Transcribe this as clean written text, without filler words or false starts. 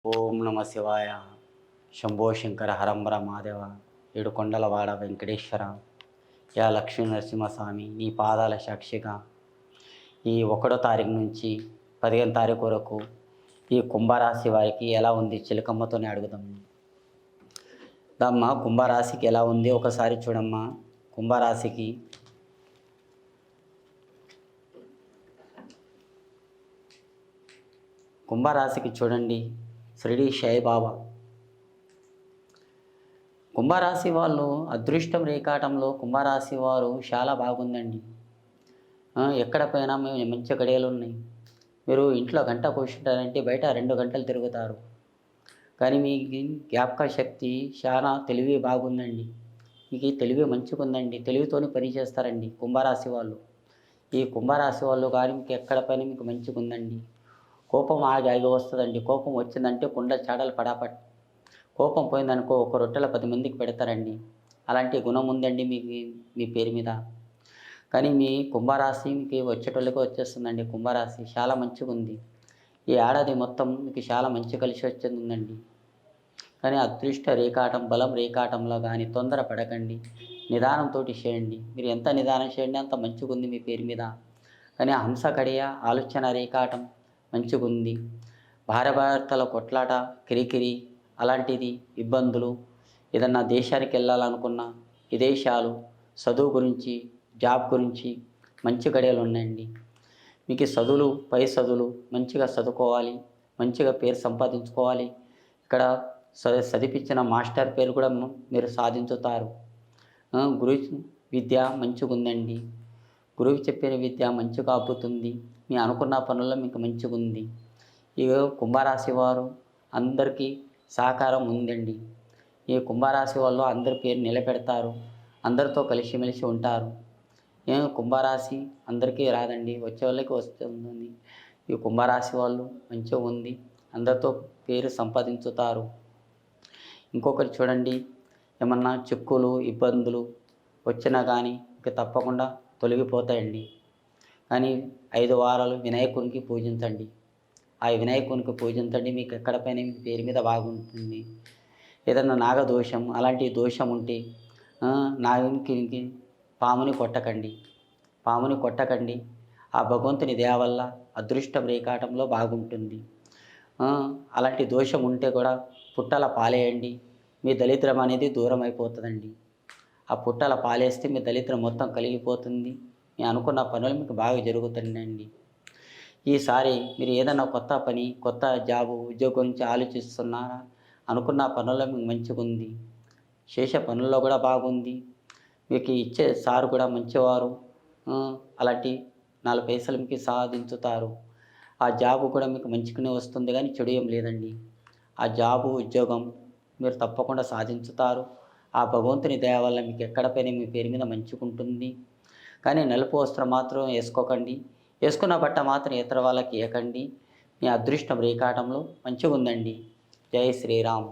ఓం నమ శివాయ. శంభో శంకర హరంబర మాదేవ. ఏడుకొండలవాడ వెంకటేశ్వర. యా లక్ష్మీ నరసింహస్వామి, నీ పాదాల సాక్షిగా ఈ 1వ తారీఖు నుంచి 15వ తారీఖు వరకు ఈ కుంభరాశి వారికి ఎలా ఉంది చిలకమ్మతోనే అడుగుదాం. దమ్మా కుంభరాశికి ఎలా ఉంది ఒకసారి చూడమ్మా. కుంభరాశికి చూడండి, షిరిడి సాయిబాబా. కుంభరాశి వాళ్ళు అదృష్టం రేఖాటంలో కుంభరాశి వారు చాలా బాగుందండి. ఎక్కడ పోయినా మేము మంచి గడియలు ఉన్నాయి. మీరు ఇంట్లో గంట కూర్చుంటారంటే బయట 2 గంటలు తిరుగుతారు. కానీ మీ జ్ఞాపక శక్తి చాలా తెలివి బాగుందండి. మీకు ఈ తెలివి మంచిగా ఉందండి. తెలివితోని పని చేస్తారండి కుంభరాశి వాళ్ళు. ఈ కుంభరాశి వాళ్ళు కానీ మీకు ఎక్కడ పని మీకు మంచిగా ఉందండి. కోపం ఆగి వస్తుందండి. కోపం వచ్చిందంటే కుండ చాడలు పడాపట్. కోపం పోయిందనుకో ఒక రొట్టెల 10 మందికి పెడతారండి. అలాంటి గుణం ఉందండి మీకు మీ పేరు మీద. కానీ మీ కుంభరాశికి వచ్చేటోళ్ళకి వచ్చేస్తుందండి. కుంభరాశి చాలా మంచిగా ఉంది. ఈ ఏడాది మొత్తం మీకు చాలా మంచి కలిసి వచ్చేది ఉందండి. కానీ అదృష్ట రేఖాటం బలం రేఖాటంలో కానీ తొందర పడకండి. నిదానంతో చేయండి. మీరు ఎంత నిదానం చేయండి అంత మంచిగా ఉంది మీ పేరు మీద. కానీ హంస కడియ ఆలోచన రేఖాటం మంచిగా ఉంది. భార్యాభర్తల కొట్లాట కిరికిరి అలాంటిది ఇబ్బందులు. ఏదన్నా దేశానికి వెళ్ళాలనుకున్నా విదేశాలు, చదువు గురించి, జాబ్ గురించి మంచి గడియలు ఉన్నాయండి. మీకు చదువులు పై చదువులు మంచిగా చదువుకోవాలి, మంచిగా పేరు సంపాదించుకోవాలి. ఇక్కడ చదివించిన మాస్టర్ పేరు కూడా మీరు సాధించుతారు. గురు విద్య మంచిగా ఉందండి. గురువు చెప్పిన విద్య మంచిగా అబ్బుతుంది. మీ అనుకున్న పనుల్లో మీకు మంచిగా ఉంది. ఈ కుంభరాశి వారు అందరికీ సహకారం ఉందండి. ఈ కుంభరాశి వాళ్ళు అందరి పేరు నిలబెడతారు. అందరితో కలిసిమెలిసి ఉంటారు. కుంభరాశి అందరికీ రాదండి, వచ్చే వాళ్ళకి వస్తుంది. ఈ కుంభరాశి వాళ్ళు మంచిగా ఉంది. అందరితో పేరు సంపాదించుతారు. ఇంకొకటి చూడండి, ఏమన్నా చిక్కులు ఇబ్బందులు వచ్చినా కానీ ఇక తప్పకుండా తొలగిపోతాయండి. కానీ 5 వారాలు వినాయకునికి పూజించండి. ఆ వినాయకునికి పూజించండి. మీకు ఎక్కడ పైన మీ పేరు మీద బాగుంటుంది. ఏదన్నా నాగదోషం అలాంటి దోషం ఉంటే నాగునికి పాముని కొట్టకండి. ఆ భగవంతుని దయ వల్ల అదృష్టం రేఖాటంలో బాగుంటుంది. అలాంటి దోషం ఉంటే కూడా పుట్టల పాలేయండి. మీ దరిద్రం అనేది దూరం అయిపోతుందండి. ఆ పుట్టల పాలేస్తే మీ దరిద్రం మొత్తం కలిగిపోతుంది. మీ అనుకున్న పనులు మీకు బాగా జరుగుతుందండి. ఈసారి మీరు ఏదైనా కొత్త పని, కొత్త జాబు, ఉద్యోగం గురించి ఆలోచిస్తున్నారా? అనుకున్న పనుల్లో మీకు మంచిగా ఉంది. చేసే పనుల్లో కూడా బాగుంది. మీకు ఇచ్చే సారు కూడా మంచివారు. అలాంటి 4 పైసలు మీకు సాధించుతారు. ఆ జాబు కూడా మీకు మంచిగానే వస్తుంది, కానీ చెడు ఏం లేదండి. ఆ జాబు ఉద్యోగం మీరు తప్పకుండా సాధించుతారు. ఆ భగవంతుని దయ వల్ల మీకు ఎక్కడ పైన మీ పేరు మీద మంచిగా ఉంటుంది. కానీ నలుపు వస్త్రం మాత్రం వేసుకోకండి. వేసుకున్న బట్ట మాత్రం ఇతర వాళ్ళకి ఇవ్వకండి. మీ అదృష్టం రేఖాటంలో మంచిగా ఉందండి. జై శ్రీరామ్.